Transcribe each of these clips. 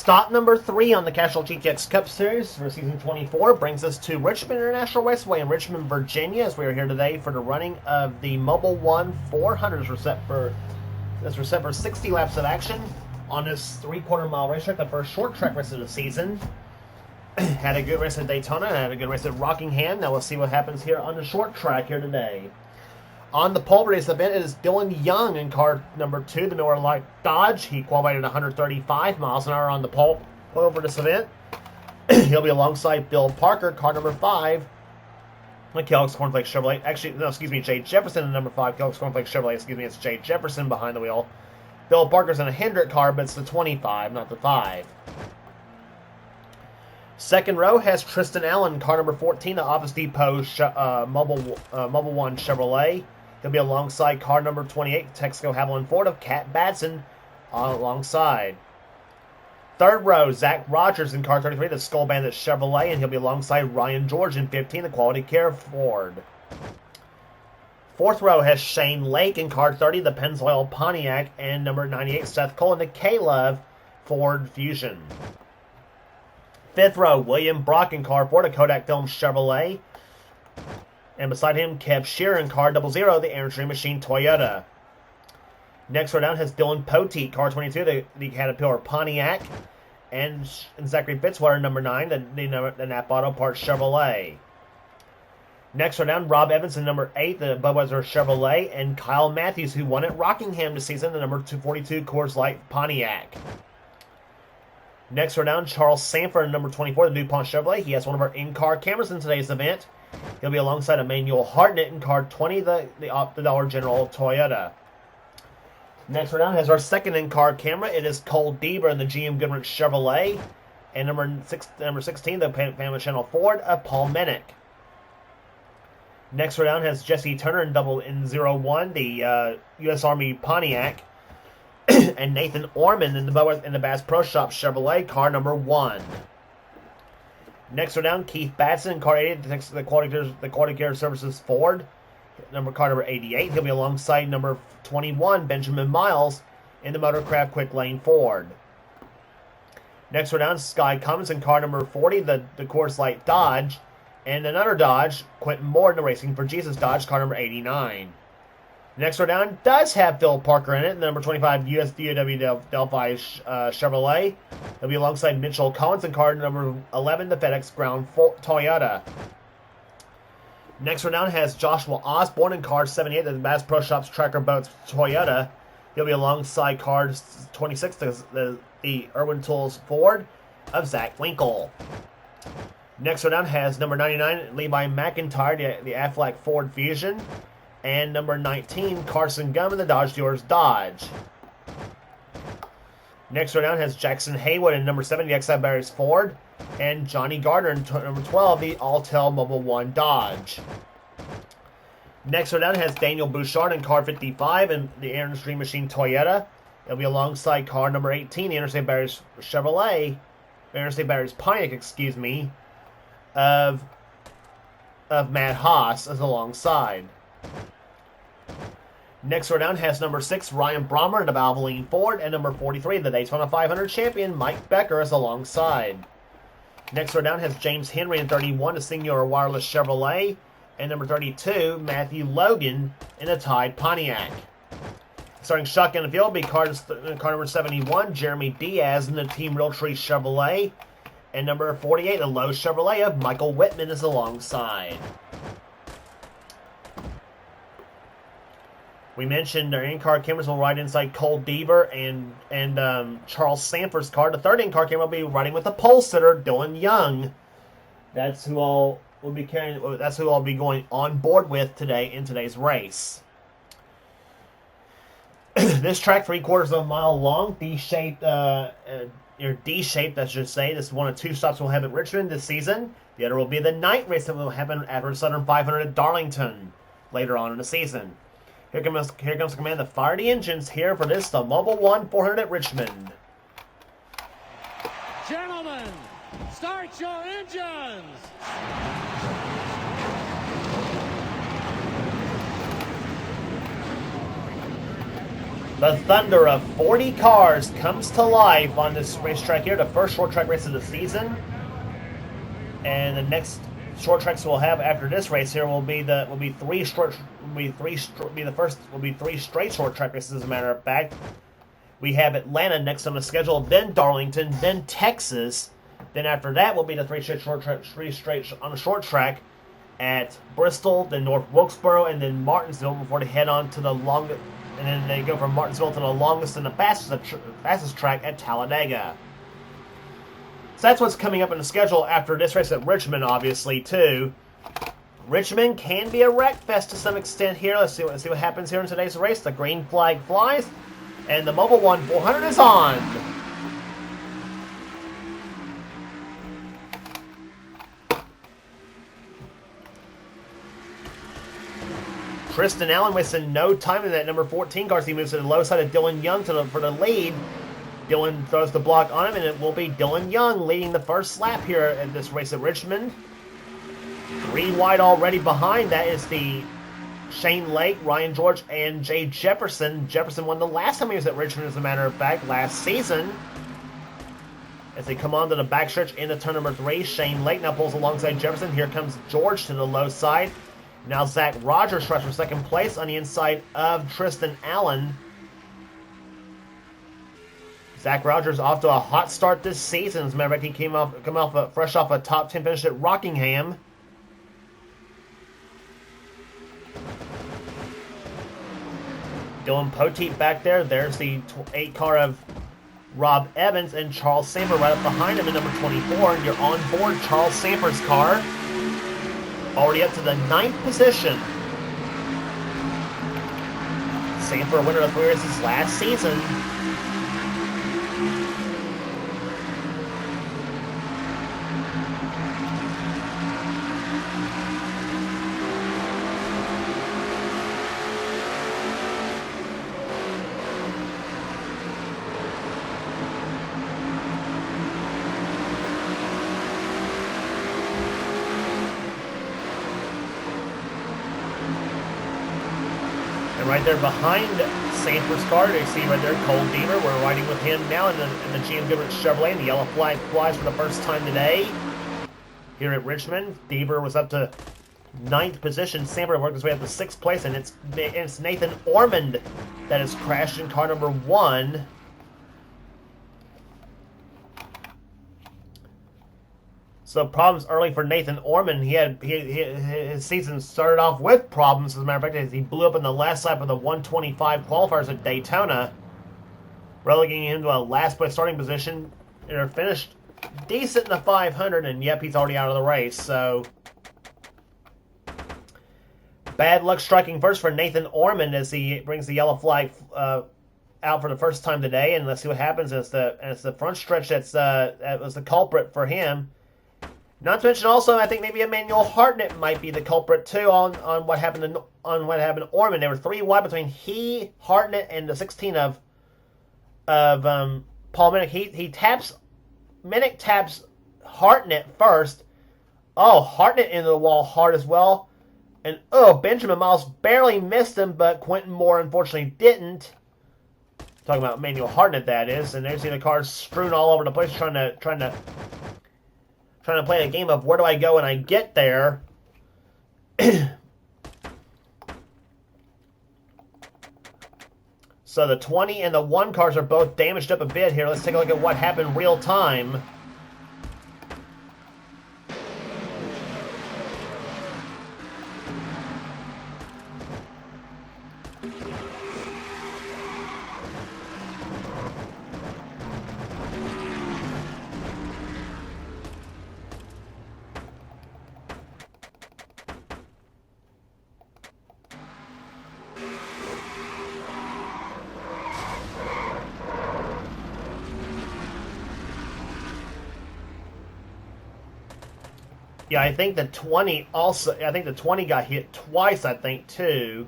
Stop number 3 on the Castrol GTX Cup Series for Season 24 brings us to Richmond International Raceway in Richmond, Virginia, as we are here today for the running of the Mobil 1 400. That's set for 60 laps of action on this 3/4 mile racetrack, the first short track race of the season. Had a good race at Daytona, had a good race at Rockingham. Now we'll see what happens here on the short track here today. On the pole race event, it is Dylan Young in car number 2, the Miller Lite Dodge. He qualified at 135 miles an hour on the pole over this event. He'll be alongside Bill Parker, car number 5, the Kellogg's Cornflake Chevrolet. Actually, no, excuse me, Jay Jefferson in number 5, Kellogg's Cornflake Chevrolet. Excuse me, it's Jay Jefferson behind the wheel. Bill Parker's in a Hendrick car, but it's the 25, not the 5. Second row has Tristan Allen, car number 14, the Office Depot Mobil 1 Chevrolet. He'll be alongside car number 28, Texaco Haviland Ford of Cat Batson alongside. Third row, Zach Rogers in car 33, the Skull Bandit Chevrolet, and he'll be alongside Ryan George in 15, the Quality Care Ford. Fourth row has Shane Lake in car 30, the Pennzoil Pontiac, and number 98, Seth Cole in the K-Love Ford Fusion. Fifth row, William Brock in car 4, the Kodak Film Chevrolet. And beside him, Kev Shearer in car 00, the Aaron Dream Machine Toyota. Next row down has Dylan Poteet, car 22, the Caterpillar Pontiac. And Zachary Fitzwater, number 9, the Nap Auto Parts Chevrolet. Next row down, Rob Evans in number 8, the Budweiser Chevrolet. And Kyle Matthews, who won at Rockingham this season, the number 242 Coors Light Pontiac. Next row down, Charles Sanford in number 24, the DuPont Chevrolet. He has one of our in-car cameras in today's event. He'll be alongside Emmanuel Hartnett in car 20, the Dollar General Toyota. Next row down has our second in-car camera. It is Cole Deaver in the GM Goodrich Chevrolet. And number 16, the Family Channel Ford of Paul Mennick. Next row down has Jesse Turner in 01, the U.S. Army Pontiac. And Nathan Orman in the Bass Pro Shop Chevrolet, car number 1. Next row down, Keith Batson in car 80, the Quality Care Services Ford, car number 88. He'll be alongside number 21, Benjamin Miles, in the Motorcraft Quick Lane Ford. Next row down, Sky Cummins in car number 40, the Coors Light Dodge, and another Dodge, Quentin Moore in the Racing for Jesus Dodge, car number 89. Next row down does have Phil Parker in it, the number 25 US DOW Delphi Chevrolet. He'll be alongside Mitchell Collins in car number 11, the FedEx Ground Toyota. Next row down has Joshua Osborne in car 78, the Bass Pro Shops Tracker Boats Toyota. He'll be alongside car 26, the Irwin Tools Ford of Zach Winkle. Next row down has number 99, Levi McIntyre, the Aflac Ford Fusion. And number 19, Carson Gum in the Dodge Dealers Dodge. Next row down has Jackson Haywood in number 7, the Exide Barriers Ford. And Johnny Gardner in number 12, the Alltel Mobil 1 Dodge. Next row down has Daniel Bouchard in car 55 and the Aaron Dream Machine Toyota. He'll be alongside car number 18, the Interstate Barriers Chevrolet. Interstate Barriers Pontiac, of Matt Haas as alongside. Next row down has number 6, Ryan Brommer in the Valvoline Ford, and number 43, the Daytona 500 champion, Mike Becker, is alongside. Next row down has James Henry in 31, the Senior Wireless Chevrolet, and number 32, Matthew Logan in the Tide Pontiac. Starting shotgun in the field will be car number 71, Jeremy Diaz in the Team Realtree Chevrolet, and number 48, the Lowe's Chevrolet of Michael Whitman, is alongside. We mentioned our in-car cameras will ride inside Cole Deaver and Charles Sanford's car. The third in-car camera will be riding with the pole sitter, Dylan Young. That's who I'll be going on board with today in today's race. This track, 3/4 of a mile long, D-shaped, D-shaped, I should say. This is one of 2 stops we'll have at Richmond this season. The other will be the night race that will happen at our Southern 500 at Darlington later on in the season. Here comes the command to fire the engines here for this, the Mobil 1 400 at Richmond. Gentlemen, start your engines! The thunder of 40 cars comes to life on this racetrack here, the first short track race of the season. And the next short tracks we'll have after this race here will be three straight short track races. As a matter of fact, we have Atlanta next on the schedule, then Darlington, then Texas. Then after that will be the three straight on the short track at Bristol, then North Wilkesboro, and then Martinsville before they head on to the longest. And then they go from Martinsville to the longest and the fastest track at Talladega. So that's what's coming up in the schedule after this race at Richmond, obviously, too. Richmond can be a wreck fest to some extent here. Let's see what happens here in today's race. The green flag flies, and the Mobil 1 400 is on. Tristan Allen wasting no time in that number 14 car as he moves to the low side of Dylan Young for the lead. Dylan throws the block on him, and it will be Dylan Young leading the first lap here at this race at Richmond. 3 wide already behind that is the Shane Lake, Ryan George, and Jay Jefferson. Jefferson won the last time he was at Richmond, as a matter of fact, last season. As they come onto the backstretch into turn number 3, Shane Lake now pulls alongside Jefferson. Here comes George to the low side. Now Zach Rogers tries for second place on the inside of Tristan Allen. Zach Rogers off to a hot start this season. As a matter of fact, he fresh off a top 10 finish at Rockingham. Dylan Poteet back there. There's the 8 car of Rob Evans and Charles Samper right up behind him in number 24. And you're on board Charles Samper's car. Already up to the 9th position. Samper, winner of 3 races last season. Right there behind Samper's car, you see right there Cole Deaver. We're riding with him now in the GM Goodrich Chevrolet, and the yellow flag flies for the first time today here at Richmond. Deaver was up to 9th position. Samper worked his way up to 6th place, and it's Nathan Ormond that has crashed in car number 1. So problems early for Nathan Ormond. His season started off with problems, as a matter of fact, as he blew up in the last lap of the 125 qualifiers at Daytona, relegating him to a last place starting position. And finished decent in the 500, and yep, he's already out of the race. So bad luck striking first for Nathan Ormond as he brings the yellow flag out for the first time today. And let's see what happens as the front stretch that was the culprit for him. Not to mention also, I think maybe Emmanuel Hartnett might be the culprit too on what happened to Ormond. There were 3 wide between he, Hartnett, and the 16 of Paul Minnick. Minnick taps Hartnett first. Oh, Hartnett into the wall hard as well, and Benjamin Miles barely missed him, but Quentin Moore unfortunately didn't. Talking about Emmanuel Hartnett, that is, and there's the cars strewn all over the place trying to play a game of where do I go when I get there. So the 20 and the 1 cars are both damaged up a bit here. Let's take a look at what happened real time. Yeah, I think the 20 got hit twice, I think, too.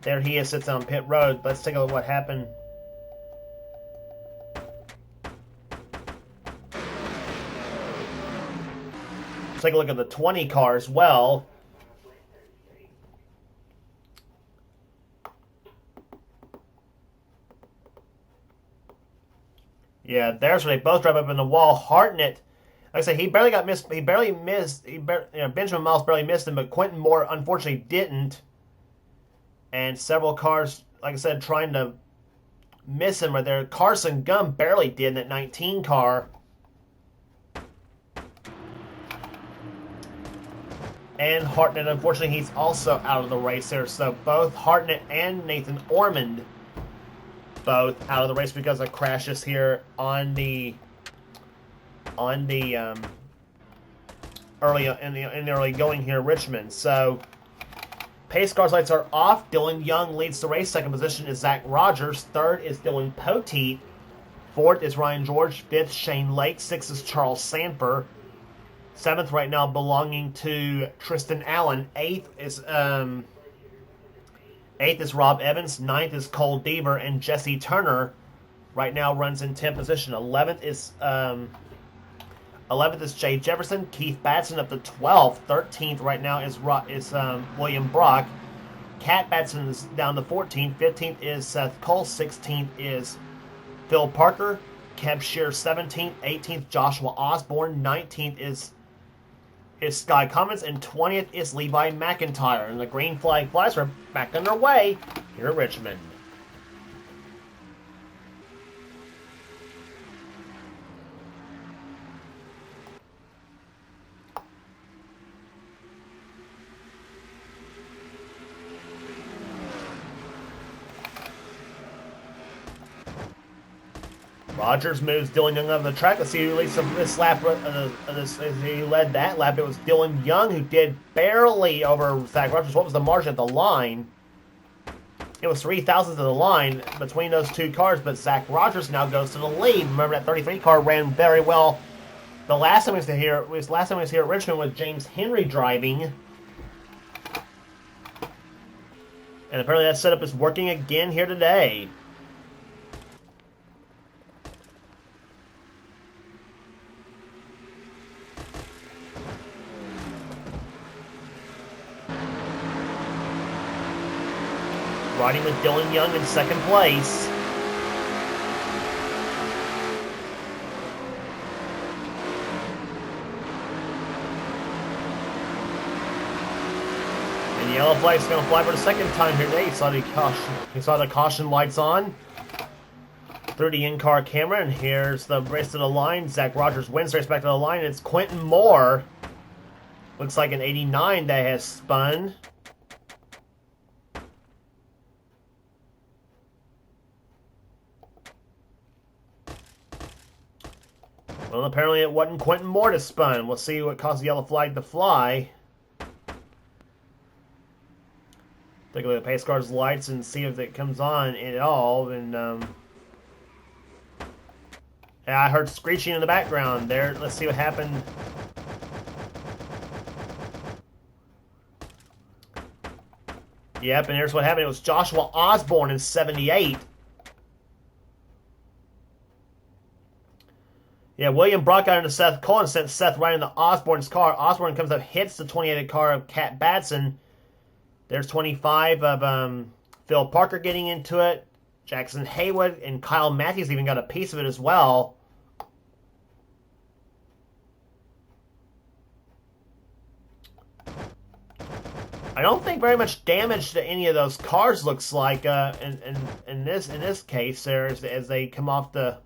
There he is, sits on pit road. Let's take a look at what happened. Let's take a look at the 20 car as well. Yeah, there's where they both drive up in the wall. Hartnett, like I said, he barely got missed. He barely missed. Benjamin Miles barely missed him, but Quentin Moore unfortunately didn't. And several cars, like I said, trying to miss him right there. Carson Gum barely did in that 19 car. And Hartnett, unfortunately, he's also out of the race there. So both Hartnett and Nathan Ormond both out of the race because of crashes here on the early in the early going here, Richmond. So pace cars lights are off. Dylan Young leads the race. Second position is Zach Rogers. Third is Dylan Poteet. Fourth is Ryan George. Fifth, Shane Lake. Sixth is Charles Sanford. Seventh right now belonging to Tristan Allen. Eighth is Rob Evans. Ninth is Cole Deaver, and Jesse Turner right now runs in 10th position. 11th is Jay Jefferson. Keith Batson up to 12th. 13th right now is William Brock. Cat Batson is down to 14th. 15th is Seth Cole. 16th is Phil Parker. Kev Shear 17th. 18th Joshua Osborne. 19th is Sky Cummins, and 20th is Levi McIntyre. And the green flag flies are back underway here at Richmond. Rogers moves Dylan Young off the track. Let's see who leads this lap. He led that lap. It was Dylan Young who did barely over Zach Rogers. What was the margin at the line? It was 0.003 to the line between those two cars, but Zach Rogers now goes to the lead. Remember that 33 car ran very well. The last time we was here at Richmond with James Henry driving. And apparently that setup is working again here today. Riding with Dylan Young in second place. And the yellow flag's going to fly for the second time here today. He saw the caution lights on through the in-car camera, and here's the race to the line. Zach Rogers wins the race back to the line. It's Quentin Moore. Looks like an 89 that has spun. Well, apparently it wasn't Quentin Moore to spun. We'll see what caused the yellow flag to fly. Take a look at the pace car's lights and see if it comes on at all. And yeah, I heard screeching in the background there. Let's see what happened. Yep, and here's what happened. It was Joshua Osborne in 78. Yeah, William Brock got into Seth Cole and sent Seth right into Osborne's car. Osborne comes up, hits the 28 car of Cat Batson. There's 25 of Phil Parker getting into it. Jackson Haywood and Kyle Matthews even got a piece of it as well. I don't think very much damage to any of those cars looks like in this case there as they come off the.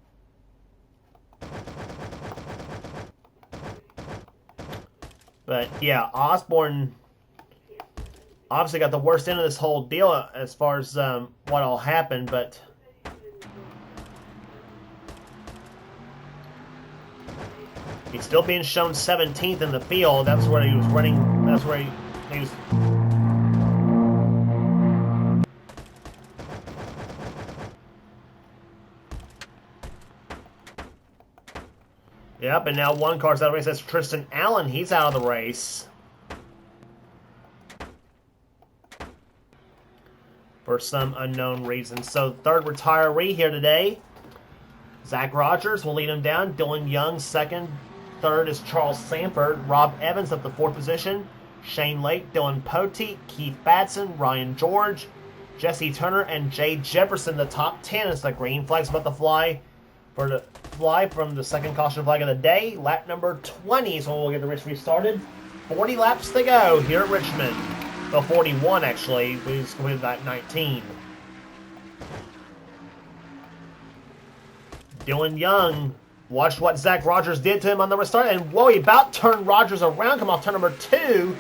But yeah, Osborne obviously got the worst end of this whole deal as far as what all happened, but he's still being shown 17th in the field. That's where he was running. That's where he was. Yep, and now one car's out of the race. That's Tristan Allen. He's out of the race. For some unknown reason. So, third retiree here today. Zach Rogers will lead him down. Dylan Young, second. Third is Charles Sanford. Rob Evans up the fourth position. Shane Lake, Dylan Poteet, Keith Batson, Ryan George, Jesse Turner, and Jay Jefferson, the top 10 as the green flag's about to fly for the fly from the second caution flag of the day. Lap number 20, so we'll get the race restarted. 40 laps to go here at Richmond. Well, 41 actually. We just completed that 19. Dylan Young, watch what Zach Rogers did to him on the restart, and whoa, he about turned Rogers around, come off turn number 2.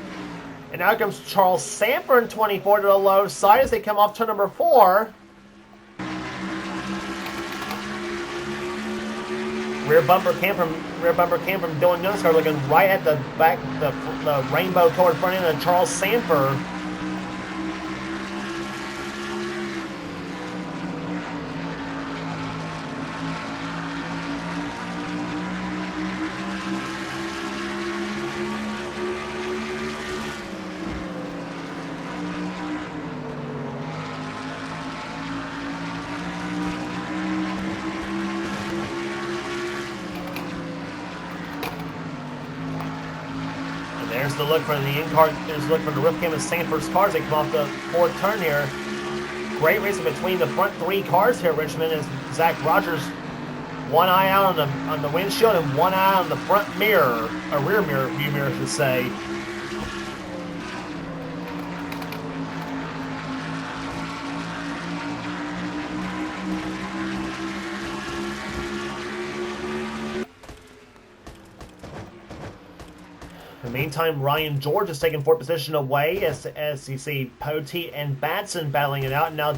And now comes Charles Sanford in 24 to the low side as they come off turn number 4. Rear bumper cam from Dylan Young's car, looking right at the back, the rainbow colored front end of Charles Sanford. There's the look from the in-car. There's the look from the roof cam of Sanford's cars. They come off the fourth turn here. Great racing between the front 3 cars here, Richmond, as Zach Rogers, one eye out on the windshield and one eye on the front mirror, a rear mirror, view mirror, I should say. In the meantime, Ryan George is taking 4th position away as you see Poteet and Batson battling it out. Now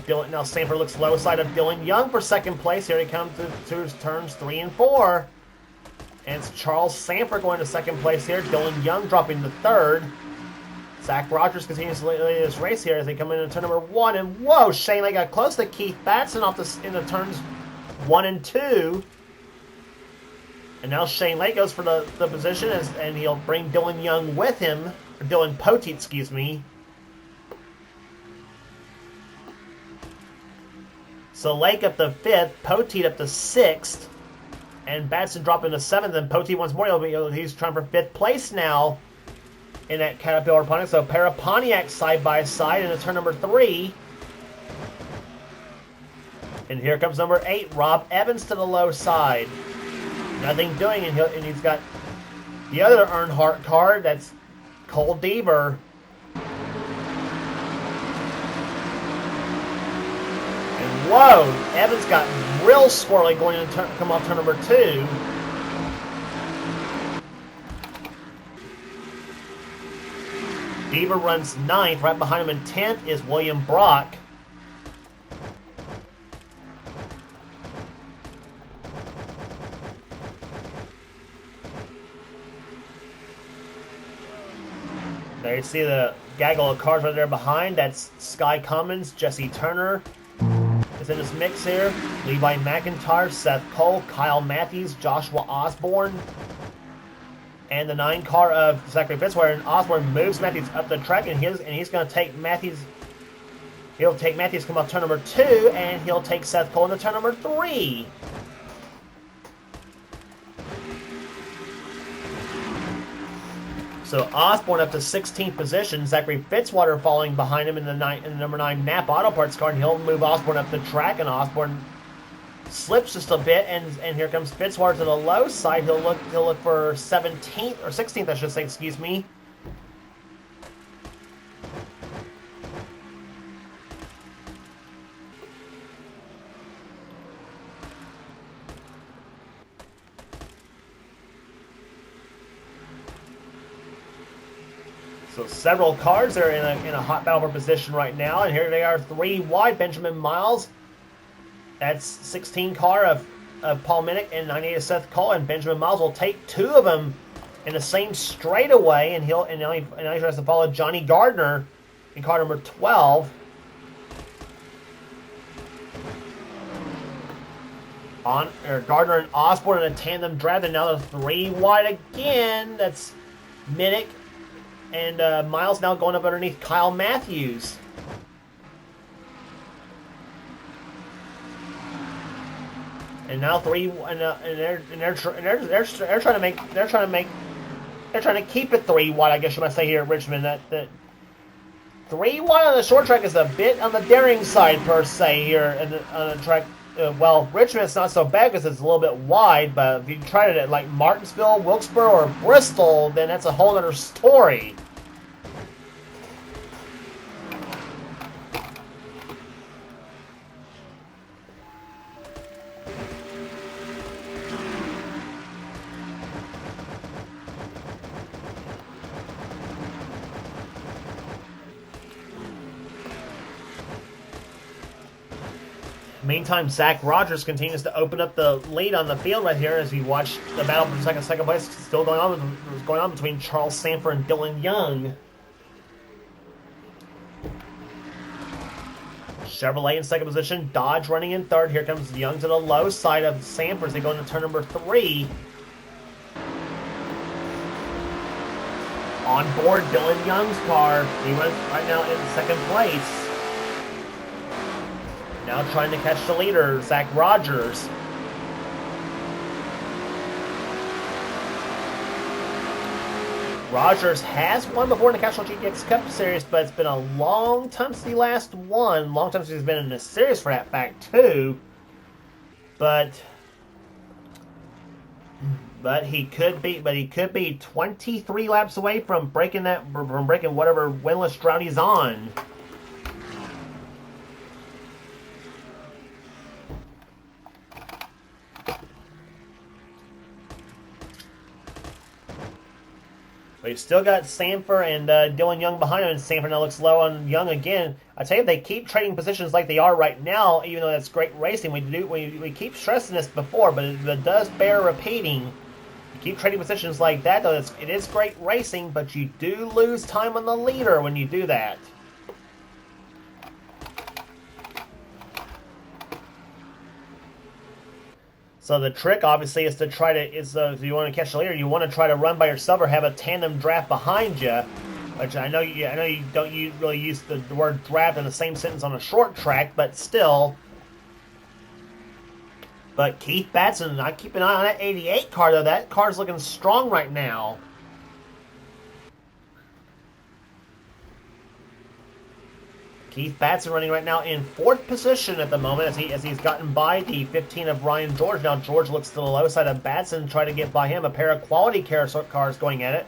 Sanford looks low side of Dylan Young for 2nd place. Here he comes to turns 3 and 4. And it's Charles Sanford going to 2nd place here. Dylan Young dropping to 3rd. Zach Rogers continues to lead this race here as they come into turn number 1. And whoa, Shane Lake got close to Keith Batson off into turns 1 and 2. And now Shane Lake goes for the position, and he'll bring Dylan Young with him. Or Dylan Poteet, excuse me. So Lake up to 5th, Poteet up to 6th, and Batson dropping to 7th, and Poteet once more. He's trying for 5th place now in that Caterpillar Pontiac. So a pair of Pontiacs side by side into turn number 3. And here comes number 8, Rob Evans to the low side. Nothing doing, and he's got the other Earnhardt car. That's Cole Deaver. And whoa, Evans got real squirrely going to come off turn number 2. Deaver runs 9th. Right behind him in 10th is William Brock. There you see the gaggle of cars right there behind. That's Sky Cummins, Jesse Turner is in this mix here. Levi McIntyre, Seth Cole, Kyle Matthews, Joshua Osborne. And the 9 car of Zachary Fitzwater. And Osborne moves Matthews up the track, and he's going to take Matthews. He'll take Matthews come off turn number 2, and he'll take Seth Cole into turn number 3. So Osborne up to 16th position. Zachary Fitzwater following behind him in the number 9 Napa Auto Parts car, and he'll move Osborne up the track. And Osborne slips just a bit, and here comes Fitzwater to the low side. He'll look for 17th or 16th, I should say. Excuse me. So several cars are in a hot battle for position right now, and here they are 3 wide. Benjamin Miles, that's 16 car of Paul Minnick and 98 of Seth Cole, and Benjamin Miles will take 2 of them in the same straightaway, and now he tries to follow Johnny Gardner in car number 12. Gardner and Osborne in a tandem drive, and now they're 3 wide again. That's Minnick. And Miles now going up underneath Kyle Matthews. And now 3, and they're trying to keep it 3 wide. I guess you might say here at Richmond that 3 wide on the short track is a bit on the daring side per se here on the track well, Richmond is not so bad because it's a little bit wide, but if you tried it at like Martinsville, Wilkesboro, or Bristol, then that's a whole other story. Meantime, Zach Rogers continues to open up the lead on the field right here as we watch the battle for second place still going on between Charles Sanford and Dylan Young. Chevrolet in second position, Dodge running in third. Here comes Young to the low side of Sanford as they go into turn number 3. On board Dylan Young's car. He went right now in second place. Now trying to catch the leader, Zach Rogers. Rogers has won before in the Castrol GTX Cup Series, but it's been a long time since he last won. Long time since he's been in the series for that fact too. But he could be 23 laps away from breaking whatever winless drought he's on. But he's still got Sanford and Dylan Young behind him, and Sanford now looks low on Young again. I tell you, if they keep trading positions like they are right now, even though that's great racing, we keep stressing this before, but it does bear repeating. You keep trading positions like that, though, it is great racing, but you do lose time on the leader when you do that. So the trick, obviously, is to try to if you want to catch the leader, you want to try to run by yourself or have a tandem draft behind you. Which I know you don't really use the word draft in the same sentence on a short track, but still. But Keith Batson, I keep an eye on that 88 car though. That car's looking strong right now. Keith Batson running right now in 4th position at the moment as he's gotten by the 15 of Ryan George. Now George looks to the low side of Batson, trying to get by him. A pair of quality cars going at it,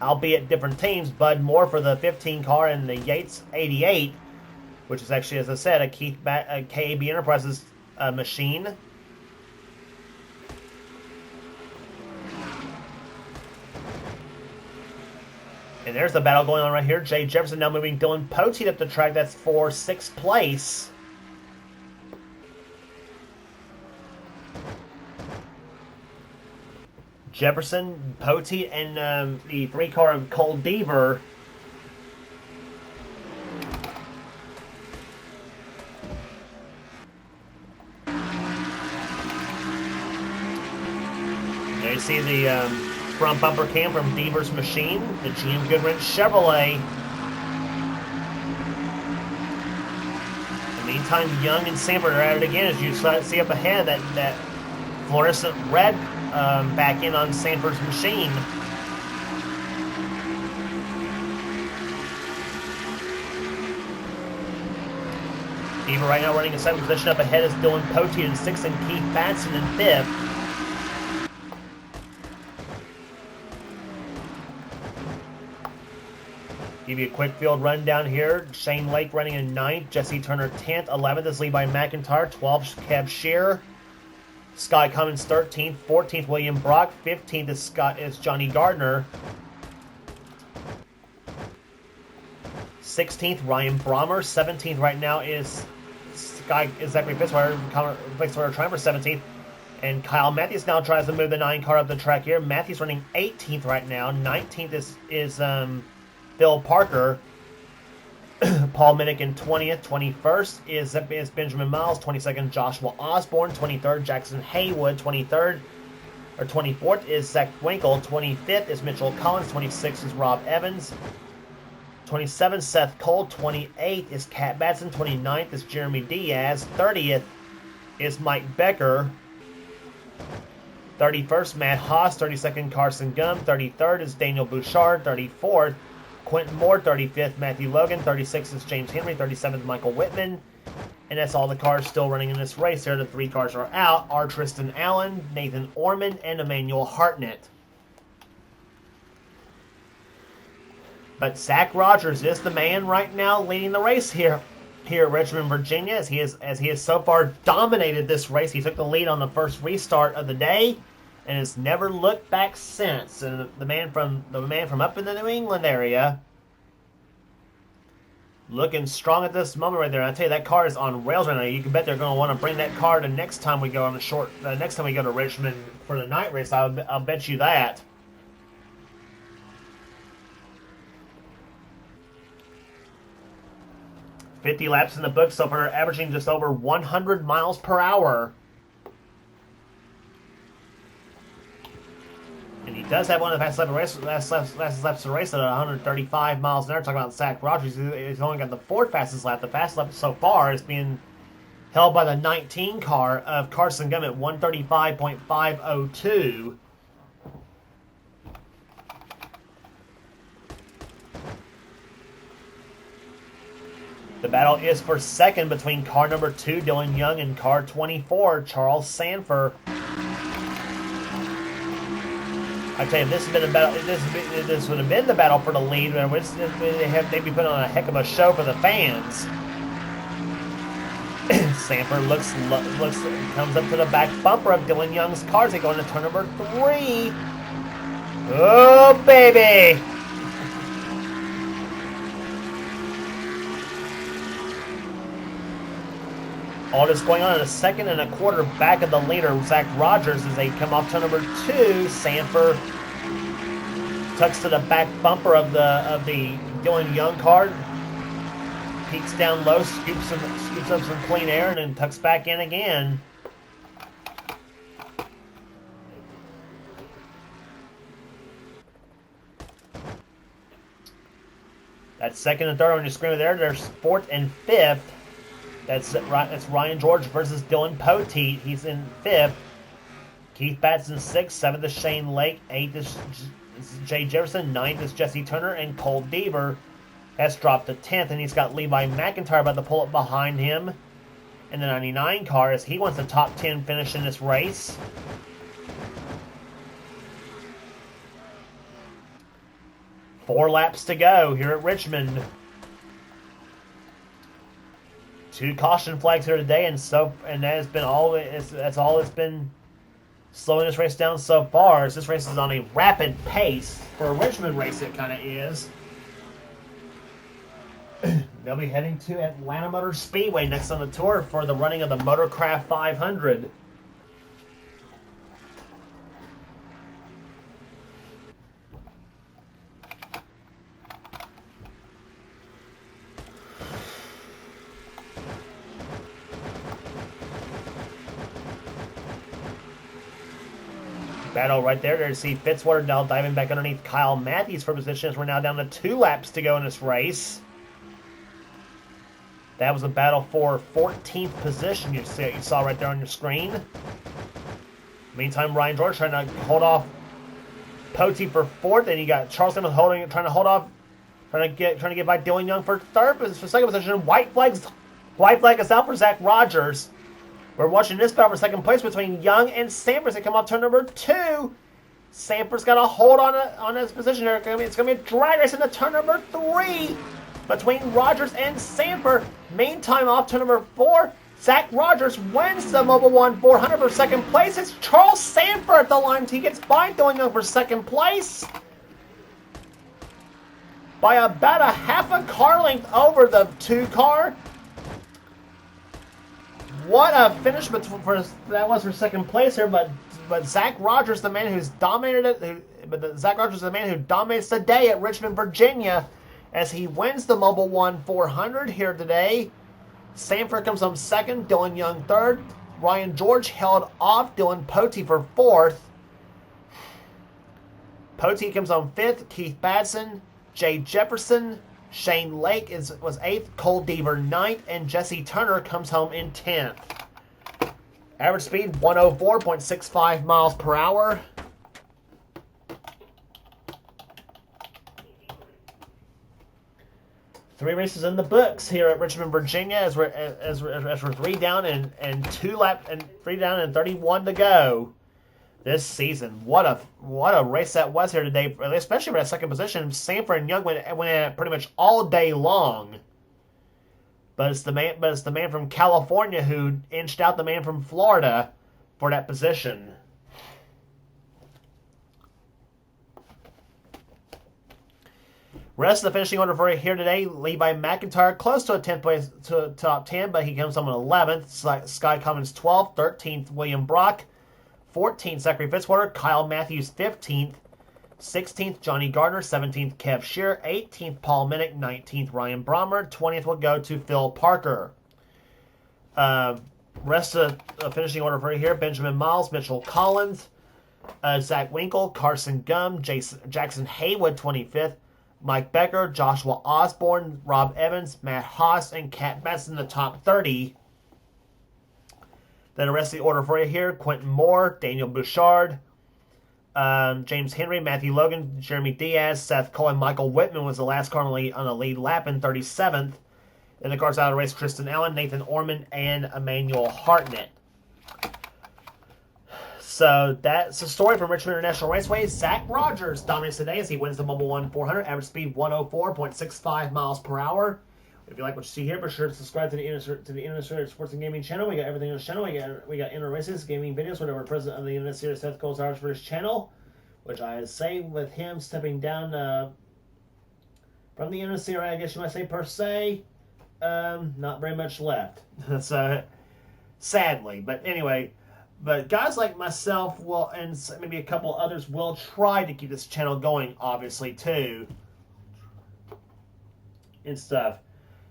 albeit different teams. Bud Moore for the 15 car and the Yates 88, which is actually, as I said, a KAB Enterprises machine. And there's the battle going on right here. Jay Jefferson now moving Dylan Poteet up the track. That's for 6th place. Jefferson, Poteet, and the 3-car of Cole Deaver. There you see the front bumper cam from Deaver's machine, the GM Goodwrench Chevrolet. In the meantime, Young and Sanford are at it again as you see up ahead that fluorescent red back in on Sanford's machine. Deaver right now running in 7th position. Up ahead is Dylan Poteet in 6th and Keith Batson in 5th. Give you a quick field rundown here. Shane Lake running in 9th. Jesse Turner 10th. 11th is Levi McIntyre. 12th, Kev Shear. Sky Cummins 13th. 14th, William Brock. 15th is Johnny Gardner. 16th, Ryan Brommer. 17th right now is Zachary Fitzwater trying for 17th. And Kyle Matthews now tries to move the 9 car up the track here. Matthews running 18th right now. 19th is Bill Parker. Paul Minnick 20th. 21st is Benjamin Miles. 22nd, Joshua Osborne. 23rd, Jackson Haywood. 23rd or 24th is Zach Winkle. 25th is Mitchell Collins. 26th is Rob Evans. 27th, Seth Cole. 28th is Cat Batson. 29th is Jeremy Diaz. 30th is Mike Becker. 31st, Matt Haas. 32nd, Carson Gum. 33rd is Daniel Bouchard. 34th, Quentin Moore. 35th, Matthew Logan. 36th is James Henry. 37th, Michael Whitman. And that's all the cars still running in this race here. The 3 cars are out are Tristan Allen, Nathan Ormond, and Emmanuel Hartnett. But Zach Rogers is the man right now leading the race here at Richmond, Virginia, as he has so far dominated this race. He took the lead on the first restart of the day and has never looked back since. And the man from up in the New England area, looking strong at this moment right there. And I tell you, that car is on rails right now. You can bet they're going to want to bring that car the next time we go on the next time we go to Richmond for the night race. I'll bet you that. $50 laps in the book so far, averaging just over 100 miles per hour. And he does have one of the fastest laps of the race at 135 miles an hour. Talking about Zach Rogers, he's only got the 4th fastest lap. The fastest lap so far is being held by the 19 car of Carson Gum at 135.502. The battle is for second between car number 2, Dylan Young, and car 24, Charles Sanford. I tell you, this has been a battle. This would have been the battle for the lead. They'd be putting on a heck of a show for the fans. Sanford looks, comes up to the back bumper of Dylan Young's cars. They go into turn number 3. Oh baby! All this going on in a 2.25 seconds back of the leader, Zach Rogers, as they come off turn number 2. Sanford tucks to the back bumper of the Dylan Young car, peeks down low, scoops up some clean air, and then tucks back in again. That's 2nd and 3rd on your screen there. There's 4th and 5th. That's Ryan George versus Dylan Poteet. He's in 5th. Keith Batson 6th. 7th is Shane Lake. 8th is Jay Jefferson. 9th is Jesse Turner. And Cole Deaver has dropped to 10th. And he's got Levi McIntyre about to pull up behind him in the 99 car as he wants a top 10 finish in this race. Four laps to go here at Richmond. 2 caution flags here today, and that has been all. That's all it's been slowing this race down so far. As this race is on a rapid pace for a Richmond race, it kind of is. They'll be heading to Atlanta Motor Speedway next on the tour for the running of the Motorcraft 500. Battle right there to see Fitzwater now diving back underneath Kyle Matthews for position as we're now down to 2 laps to go in this race. That was a battle for 14th position you saw right there on your screen. Meantime, Ryan George trying to hold off Poteet for 4th, and you got Charles Simmons trying to get by Dylan Young for 2nd position. White flag is out for Zach Rogers. We're watching this battle for 2nd place between Young and Sanford. They come off turn number 2. Sanford's got a hold on his position here. It's going to be a drag race into turn number 3 between Rogers and Sanford. Meantime, off turn number 4, Zach Rogers wins the Mobil 1 400 for 2nd place. It's Charles Sanford at the line. He gets by Dylan Young for 2nd place by about a half a car length over the 2 car. What a finish that was for 2nd place here, but Zach Rogers, the man who's dominated it, Zach Rogers is the man who dominates the day at Richmond, Virginia, as he wins the Mobil 1 400 here today. Sanford comes home 2nd, Dylan Young 3rd. Ryan George held off Dylan Poteet for 4th. Poteet comes home 5th. Keith Batson, Jay Jefferson, Shane Lake was 8th, Cole Deaver 9th, and Jesse Turner comes home in 10th. Average speed 104.65 miles per hour. 3 races in the books here at Richmond, Virginia, as we're 3 down and 3 down and 31 to go this season. What a race that was here today, especially for that second position. Sanford and Young went at pretty much all day long. But it's the man from California who inched out the man from Florida for that position. Rest of the finishing order for here today: Levi McIntyre close to a 10th place to top 10, but he comes home in 11th. Sky Cummins 12th, 13th William Brock, 14th Zachary Fitzwater, Kyle Matthews 15th, 16th Johnny Gardner, 17th Kev Shearer, 18th Paul Minnick, 19th Ryan Brommer, 20th will go to Phil Parker. Rest of the finishing order for here: Benjamin Miles, Mitchell Collins, Zach Winkle, Carson Gum, Jackson Haywood 25th. Mike Becker, Joshua Osborne, Rob Evans, Matt Haas, and Cat Betts in the top 30. Then the rest of the order for you here: Quentin Moore, Daniel Bouchard, James Henry, Matthew Logan, Jeremy Diaz, Seth Cole, and Michael Whitman was the last car on the lead lap in 37th. Then the cars out of the race: Tristan Allen, Nathan Orman, and Emmanuel Hartnett. So that's the story from Richmond International Raceway. Zach Rogers dominates today as he wins the Mobil 1 400, average speed 104.65 miles per hour. If you like what you see here, be sure to subscribe to the NNSCRA Sports and Gaming channel. We got everything on the channel. We got inner races, gaming videos, whatever. President of the NNSCRA Seth Coles ours for his channel, which I say with him stepping down from the NNSCRA, I guess you might say per se, not very much left. So sadly, but anyway. But guys like myself will, and maybe a couple others, will try to keep this channel going, obviously, too. And stuff.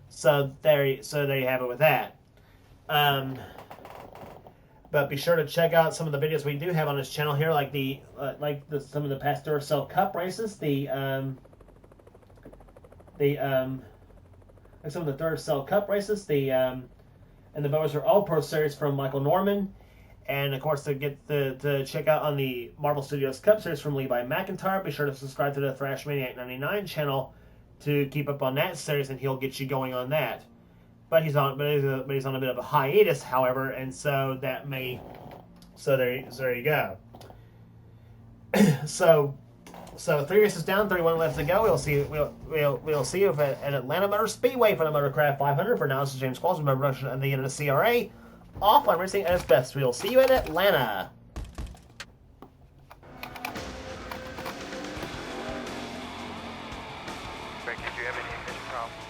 So there you have it with that. But be sure to check out some of the videos we do have on this channel here, like some of the past Duracell Cup races, some of the Duracell Cup races, and the Bowser All-Pro Series from Michael Norman. And, of course, to check out on the Marvel Studios Cup Series from Levi McIntyre, be sure to subscribe to the Thrash Maniac 99 channel to keep up on that series, and he'll get you going on that. But he's on a bit of a hiatus, however, and so that may. So there you go. So 3 races down, 31 left to go. We'll see you at Atlanta Motor Speedway for the Motorcraft 500. For now, this is James Qualls, member production of the NNSCRA. Offline racing at its best. We'll see you in Atlanta. Frank, did you have any engine problems?